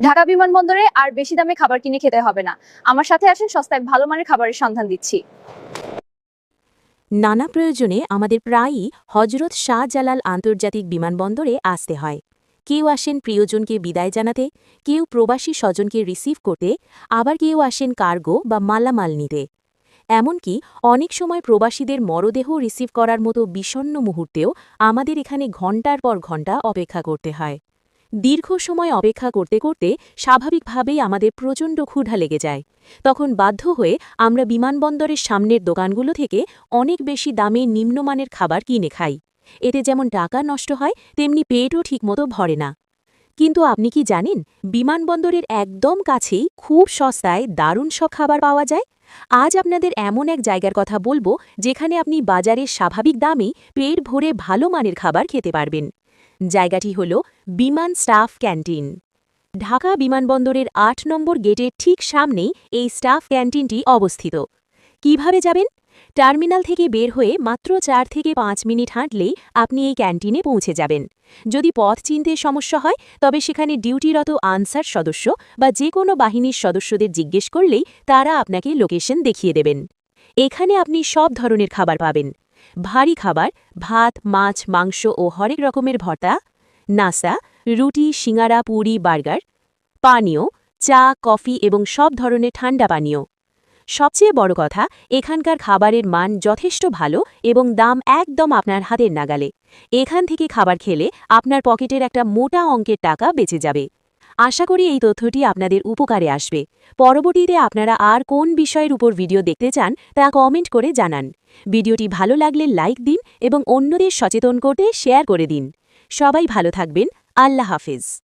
ঢাকা বিমানবন্দরে আর বেশি দামে খাবার কিনে খেতে হবে না। আমার সাথে আসেন, সস্তায় ভালো মানের খাবারের সন্ধান দিচ্ছি। নানা প্রয়োজনে আমাদের প্রায়ই হজরত শাহজালাল আন্তর্জাতিক বিমানবন্দরে আসতে হয়। কেউ আসেন প্রিয়জনকে বিদায় জানাতে, কেউ প্রবাসী স্বজনকে রিসিভ করতে, আবার কেউ আসেন কার্গো বা মালামাল নিতে। এমনকি অনেক সময় প্রবাসীদের মরদেহ রিসিভ করার মতো বিষণ্ণ মুহূর্তেও আমাদের এখানে ঘণ্টার পর ঘণ্টা অপেক্ষা করতে হয়। দীর্ঘ সময় অপেক্ষা করতে করতে স্বাভাবিকভাবেই আমাদের প্রচণ্ড ক্ষুধা লেগে যায়। তখন বাধ্য হয়ে আমরা বিমানবন্দরের সামনের দোকানগুলো থেকে অনেক বেশি দামে নিম্নমানের খাবার কিনে খাই। এতে যেমন টাকা নষ্ট হয়, তেমনি পেটও ঠিকমতো ভরে না। কিন্তু আপনি কি জানেন, বিমানবন্দরের একদম কাছেই খুব সস্তায় দারুণ সব খাবার পাওয়া যায়? আজ আপনাদের এমন এক জায়গার কথা বলবো যেখানে আপনি বাজারের স্বাভাবিক দামেই পেট ভরে ভালো মানের খাবার খেতে পারবেন। জায়গাটি হল বিমান স্টাফ ক্যান্টিন। ঢাকা বিমানবন্দরের ৮ নম্বর গেটের ঠিক সামনেই এই স্টাফ ক্যান্টিনটি অবস্থিত। কিভাবে যাবেন? টার্মিনাল থেকে বের হয়ে মাত্র ৪ থেকে ৫ মিনিট হাঁটলেই আপনি এই ক্যান্টিনে পৌঁছে যাবেন। যদি পথ চিনতে সমস্যা হয়, তবে সেখানে ডিউটিরত আনসার সদস্য বা যে কোনো বাহিনীর সদস্যদের জিজ্ঞেস করলেই তারা আপনাকে লোকেশন দেখিয়ে দেবেন। এখানে আপনি সব ধরনের খাবার পাবেন। ভারী খাবার, ভাত, মাছ, মাংস ও হরেক রকমের ভর্তা, নাস্তা, রুটি, সিঙাড়া, পুরি, বার্গার, পানীয়, চা, কফি এবং সব ধরনের ঠান্ডা পানীয়। সবচেয়ে বড় কথা, এখানকার খাবারের মান যথেষ্ট ভালো এবং দাম একদম আপনার হাতের নাগালে। এখান থেকে খাবার খেলে আপনার পকেটের একটা মোটা অঙ্কের টাকা বেঁচে যাবে। আশা করি এই তথ্যটি আপনাদের উপকারে আসবে। পরবর্তীতে আপনারা আর কোন বিষয়ের উপর ভিডিও দেখতে চান তা কমেন্ট করে জানান। ভিডিওটি ভালো লাগলে লাইক দিন এবং অন্যদের সচেতন করতে শেয়ার করে দিন। সবাই ভালো থাকবেন। আল্লাহ হাফেজ।